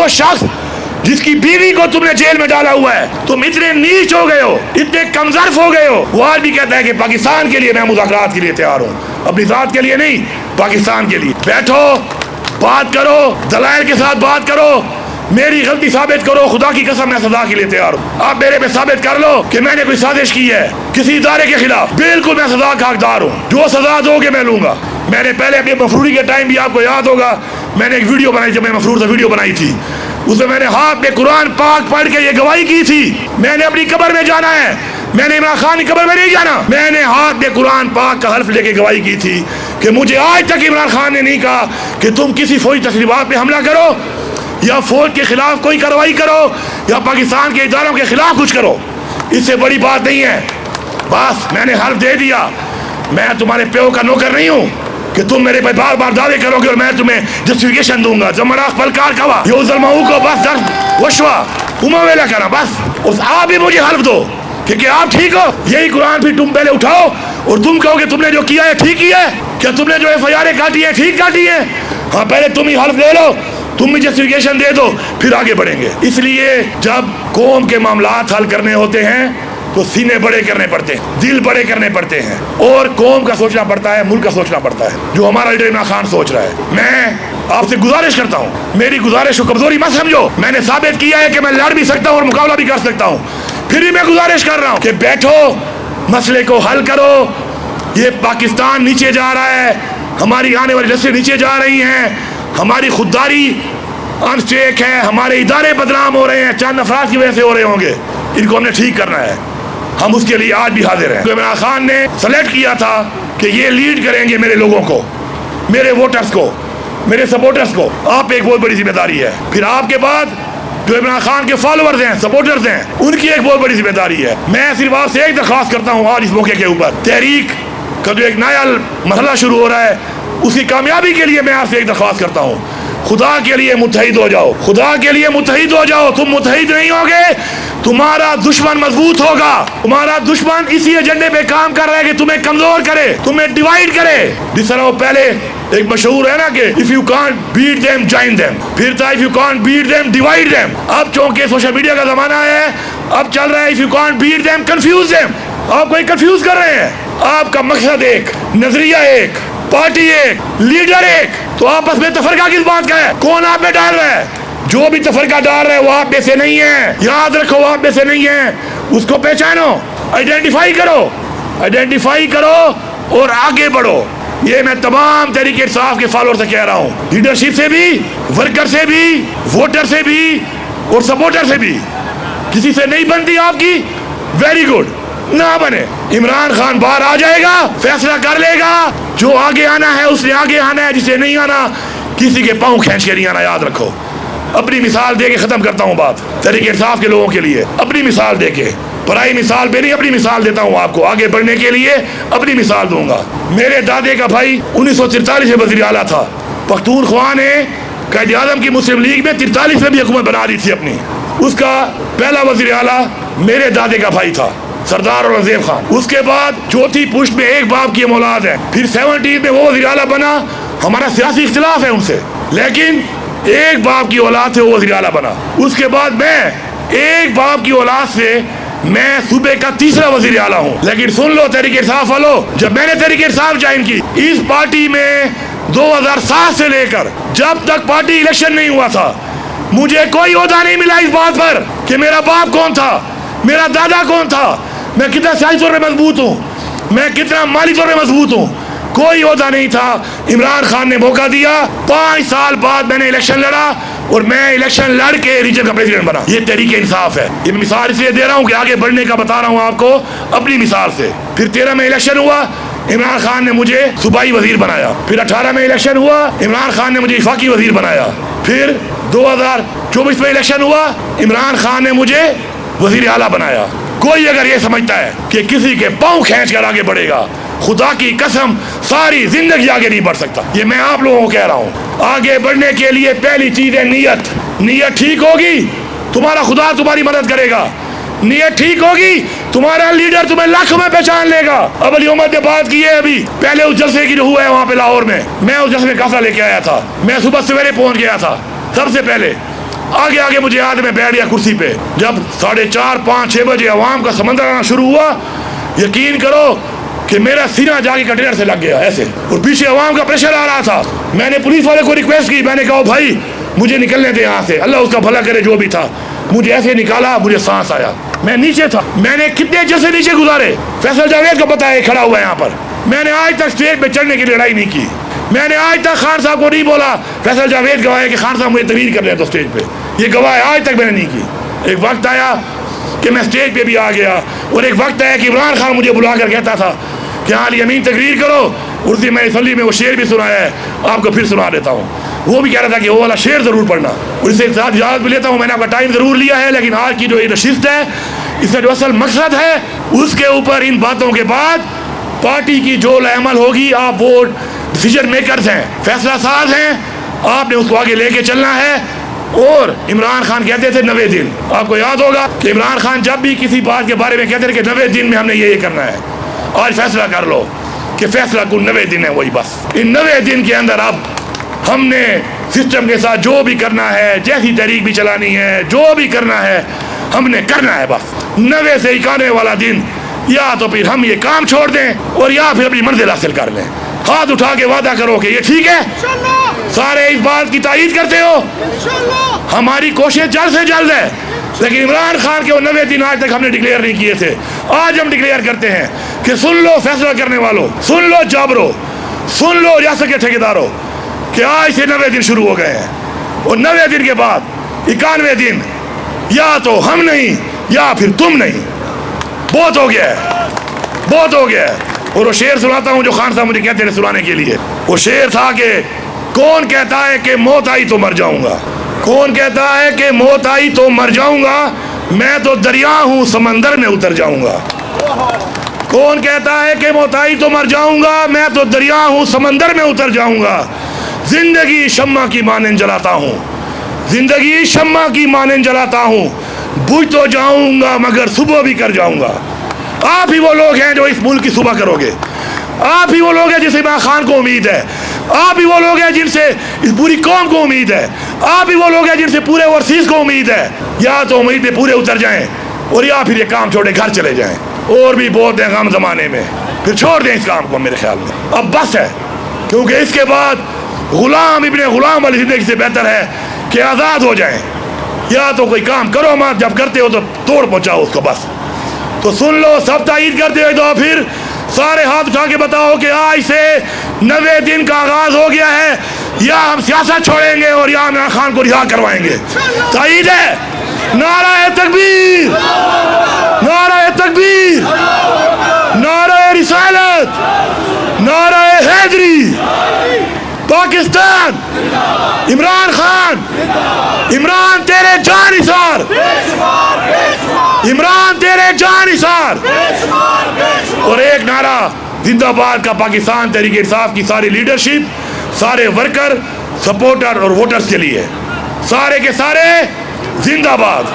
वो शख्स जिसकी बीवी को तुमने जेल में डाला हुआ है, तुम इतने नीच हो गए हो, इतने कमजर्फ हो गए हो, वो आज भी कहता है कि पाकिस्तान के लिए मैं मुज़ाकरात के लिए तैयार हूँ, अपनी जात के लिए नहीं, पाकिस्तान के लिए। बैठो, बात करो, दलाइल के साथ बात करो, मेरी गलती साबित करो, खुदा की कसम मैं सजा के लिए तैयार हूँ। आप मेरे पे साबित कर लो कि मैंने कोई साजिश की है किसी इदारे के खिलाफ, बिल्कुल मैं सजा का हकदार हूँ, जो सजा दोगे मैं लूंगा। मैंने पहले अपनी मफरूरी के टाइम भी आपको याद होगा, मैंने एक वीडियो बनाई, जब मैं मफरूर से वीडियो बनाई थी, उसमें मैंने हाथ में कुरान पाक पढ़ के ये गवाही की थी, मैंने अपनी कब्र में जाना है, मैंने इमरान खान की कब्र में नहीं जाना। मैंने हाथ में कुरान पाक का हल्फ लेके गवाही की थी कि मुझे आज तक इमरान खान ने नहीं कहा कि तुम किसी फौजी तस्लीमात पे हमला करो या फौज के खिलाफ कोई कार्रवाई करो या पाकिस्तान के इदारों के खिलाफ कुछ करो। इससे बड़ी बात नहीं है। बस मैंने हल्फ दे दिया, मैं तुम्हारे प्यो का नौकर नहीं हूँ कि तुम मेरे पे बार बार दावे करोगे और मैं तुम्हें जस्टिफिकेशन दूंगा। जमराख पलकार कवा यो जलमाऊ को बस दर वशवा उमावेला करना, बस उस आप भी मुझे हल्फ दो कि आप ठीक हो। यही कुरान फिर तुम पहले उठाओ और तुम कहो कि तुमने जो किया है ठीक किया है, क्या तुमने जो FIR काटी है ठीक काटी है। हाँ, पहले तुम ही हल्फ ले लो, तुम भी जस्टिफिकेशन दे दो, फिर आगे बढ़ेंगे। इसलिए जब कौम के मामलात हल करने होते हैं तो सीने बड़े करने पड़ते हैं, दिल बड़े करने पड़ते हैं, और कौम का सोचना पड़ता है, मुल्क का सोचना पड़ता है, जो हमारा लीडर इमरान खान सोच रहा है। मैं आपसे गुजारिश करता हूँ, मेरी गुजारिश को कमजोरी मत समझो, मैंने साबित किया है कि मैं लड़ भी सकता हूँ और मुकाबला भी कर सकता हूँ, फिर भी मैं गुजारिश कर रहा हूँ कि बैठो, मसले को हल करो। ये पाकिस्तान नीचे जा रहा है, हमारी आने वाली नस्लें नीचे जा रही हैं, हमारी खुददारी अनस्टेक है, हमारे इदारे बदनाम हो रहे हैं, चंद अफराद की वजह से हो रहे होंगे, इनको हमने ठीक करना है। हम उसके लिए आज भी हाजिर हैं। इमरान खान ने सेलेक्ट किया था कि ये लीड करेंगे मेरे लोगों को, मेरे वोटर्स को, मेरे सपोर्टर्स को। आप एक बहुत बड़ी जिम्मेदारी है। फिर आपके बाद जो इमरान खान के फॉलोअर्स हैं, सपोर्टर्स हैं, उनकी एक बहुत बड़ी जिम्मेदारी है। मैं सिर्फ आपसे एक दरख्वास्त करता हूँ आज इस मौके के ऊपर, तहरीक का जो एक नया मरहला शुरू हो रहा है, उसकी कामयाबी के लिए मैं आपसे एक दरख्वास्त करता हूँ, खुदा के लिए मुत्तहिद हो जाओ, खुदा के लिए मुत्तहिद हो जाओ। तुम मुत्तहिद नहीं होगे, तुम्हारा दुश्मन मजबूत होगा। तुम्हारा दुश्मन इसी एजेंडे पे काम कर रहा है कि तुम्हें कमजोर करे, तुम्हें डिवाइड करे। जिस तरह वो पहले एक मशहूर है ना कि if you can't beat them join them, फिर था if you can't beat them divide them. अब चूंकि सोशल मीडिया का जमाना है, अब चल रहा है if you can't beat them confuse them. आप कोई कंफ्यूज कर रहे हैं, आपका मकसद एक, नजरिया एक, पार्टी एक, लीडर एक, तो आपस में तफरका किस बात का है? कौन आप में डाल रहा है? जो भी तफरका डाल रहा है वो आप में से नहीं है, याद रखो, वो आप में से नहीं है। उसको पहचानो, आइडेंटिफाई करो और आगे बढ़ो। ये मैं तमाम तहरीक इंसाफ के फॉलोअर से कह रहा हूँ, लीडरशिप से भी, वर्कर से भी, वोटर से भी और सपोर्टर से भी। किसी से नहीं बनती आपकी, वेरी गुड, ना बने। इमरान खान बाहर आ जाएगा, फैसला कर लेगा, जो आगे आना है उसने आगे आना है, जिसे नहीं आना किसी के पाँव खींच के नहीं आना। याद रखो, अपनी मिसाल दे के खत्म करता हूँ बात, तहरीक इंसाफ के लोगों के लिए अपनी मिसाल दे के, पराई मिसाल पे नहीं, अपनी मिसाल देता हूँ आपको, आगे बढ़ने के लिए अपनी मिसाल दूंगा। मेरे दादे का भाई 1943 में वज़ीर आला था। पख्तूनख्वा ने कायदे आज़म की मुस्लिम लीग में 43 में भी हुकूमत बना दी थी अपनी। उसका पहला वज़ीर आला मेरे दादे का भाई था, सरदार औरंगजेब खान। उसके बाद चौथी पुश्त में एक बाप की औलाद है, फिर 70 में वो वज़ीर आला बना। हमारा सियासी इख्तिलाफ है उनसे, लेकिन एक बाप की औलाद से वो वज़ीर आला बना। उसके बाद मैं एक बाप की औलाद से मैं सूबे का तीसरा वज़ीर आला हूँ। लेकिन सुन लो तहरीक इंसाफ वालों, जब मैंने तहरीक इंसाफ ज्वाइन की, इस पार्टी में 2007 से लेकर जब तक पार्टी इलेक्शन नहीं हुआ था, मुझे कोई ओहदा नहीं मिला इस बात पर कि मेरा बाप कौन था, मेरा दादा कौन था, मैं कितना सियासी तौर पर मजबूत हूँ, मैं कितना माली तौर पर मजबूत हूँ। कोई ओहदा नहीं था। इमरान खान ने मौका दिया, 5 साल बाद मैंने इलेक्शन लड़ा और मैं इलेक्शन लड़ के रीजन का प्रेसिडेंट बना। ये तहरीक इंसाफ है। ये मिसाल इसलिए दे रहा हूँ कि आगे बढ़ने का बता रहा हूँ आपको अपनी मिसाल से। फिर 13 में इलेक्शन हुआ, इमरान खान ने मुझे सूबाई वजीर बनाया। फिर 18 में इलेक्शन हुआ, इमरान खान ने मुझे वफाकी वजीर बनाया। फिर 2024 में इलेक्शन हुआ, इमरान खान ने मुझे वजीर आला बनाया। कोई अगर ये समझता है कि किसी के पाँव खींच कर आगे बढ़ेगा, खुदा की कसम सारी जिंदगी आगे नहीं बढ़ सकता। ये मैं आप लोगों को कह रहा हूँ। आगे बढ़ने के लिए पहली चीज है नीयत। नीयत ठीक होगी, तुम्हारा खुदा तुम्हारी मदद करेगा। नीयत ठीक होगी, तुम्हारा लीडर तुम्हें लाखों में पहचान लेगा। अब अली उमर ने बात की है अभी पहले उस जलसे की जो हुआ है वहाँ पे लाहौर में, मैं उस जलसे में काफिला लेके आया था। मैं सुबह सवेरे पहुँच गया था सबसे पहले। आगे आगे मुझे याद है, मैं बैठ गया कुर्सी पे। जब 4:30, 5, 6 बजे अवाम का समंदर आना शुरू हुआ, यकीन करो कि मेरा सीना जाके कंटेनर से लग गया ऐसे, और पीछे अवाम का प्रेशर आ रहा था। मैंने पुलिस वाले को रिक्वेस्ट की, मैंने कहा भाई मुझे निकलने दे यहाँ से, अल्लाह उसका भला करे जो भी था। मुझे ऐसे निकाला, मुझे सांस आया, मैं नीचे था। मैंने कितने जैसे नीचे गुजारे, फैसल जावेद को पता है खड़ा हुआ है यहाँ पर। मैंने आज तक स्टेज पे चढ़ने की लड़ाई नहीं की। मैंने आज तक खान साहब को नहीं बोला, फैसल जावेद गवाह है कि खान साहब मुझे तकरीर कर ले तो स्टेज पे, ये गवाह है, आज तक मैंने नहीं की। एक वक्त आया कि मैं स्टेज पे भी आ गया, और एक वक्त आया कि इमरान खान मुझे बुला कर कहता था कि हाँ यमीन तकरीर करो। उस दिन मैंने असली में वो शेर भी सुनाया है, आपको फिर सुना देता हूँ। वो भी कह रहा था कि वो वाला शेर ज़रूर पढ़ना, और इससे साथ इजाज़त भी लेता हूँ। मैंने आपका टाइम ज़रूर लिया है, लेकिन आज की जो ये नशिस्त है, इसका जो असल मकसद है, उसके ऊपर इन बातों के बाद पार्टी की जो अमल होगी, आप वो डिसीजन मेकर्स हैं, फैसला साज हैं, आपने उसको आगे लेके चलना है। और इमरान खान कहते थे 90 दिन, आपको याद होगा कि इमरान खान जब भी किसी बात के बारे में कहते थे कि 90 दिन में हमने ये करना है, आज फैसला कर लो कि फैसला कुल 90 दिन है, वही बस। इन 90 दिन के अंदर अब हमने सिस्टम के साथ जो भी करना है, जैसी तहरीक भी चलानी है, जो भी करना है हमने करना है बस। 90 से 91 वाला दिन, या तो फिर हम ये काम छोड़ दें और या फिर अपनी मंजिल हासिल कर लें। हाथ उठा के वादा करो कि ये ठीक है, सारे इस बात की तायीद करते हो। हमारी कोशिश जल्द से जल्द है, लेकिन इमरान खान के वो 90 दिन आज तक हमने डिक्लेयर नहीं किए थे, आज हम डिक्लेयर करते हैं कि सुन लो फैसला करने वालों, सुन लो जाबरो, सुन लो रियासत के ठेकेदारों, कि आज से 90 दिन शुरू हो गए हैं, और 90 दिन के बाद 91 दिन या तो हम नहीं या फिर तुम नहीं। बहुत हो गया है, बहुत हो गया है। और वो शेर सुनाता हूँ जो खान साहब मुझे कहते थे सुनाने के लिए। वो शेर था कि कौन कहता है कि मौत आई तो मर जाऊंगा, कौन कहता है कि मौत आई तो मर जाऊंगा, मैं तो दरिया हूँ समंदर में उतर जाऊंगा। कौन कहता है कि मौत आई तो मर जाऊंगा, मैं तो दरिया हूँ समंदर में उतर जाऊंगा। जिंदगी शम्मा की मानन जलाता हूँ, जिंदगी शम्मा की मानन जलाता हूँ, बुझ तो जाऊंगा मगर सुबह भी कर जाऊंगा। आप ही वो लोग हैं जो इस मुल्क की सुबह करोगे, आप ही वो लोग हैं जिनसे इमरान खान को उम्मीद है, आप ही वो लोग हैं जिनसे इस पूरी कौम को उम्मीद है, आप ही वो लोग हैं जिनसे पूरे ओवरसीज को उम्मीद है। या तो उम्मीद पे पूरे उतर जाएं और या फिर ये काम छोड़े घर चले जाएं। और भी बहुत है गम ज़माने में, फिर छोड़ दें इस काम को। मेरे ख्याल में अब बस है, क्योंकि इसके बाद गुलाम इब्ने गुलाम वाली ज़िंदगी से बेहतर है कि आज़ाद हो जाएं। या तो कोई काम करो मत, जब करते हो तो तोड़ पहुँचाओ उसको बस। तो सुन लो, सब तायीद करते हो तो फिर सारे हाथ उठा के बताओ कि आज से 90 दिन का आगाज हो गया है, या हम सियासत छोड़ेंगे और या इमरान खान को रिहा करवाएंगे। तायीद है? नारा तकबीर, नारा तकबीर, नारा रिसालत, नारा हैदरी, पाकिस्तान, इमरान खान, इमरान तेरे जानिसार, इमरान तेरे जानिसार। और एक नारा जिंदाबाद का पाकिस्तान तहरीक इंसाफ की सारी लीडरशिप, सारे वर्कर, सपोर्टर और वोटर्स के लिए, सारे के सारे जिंदाबाद।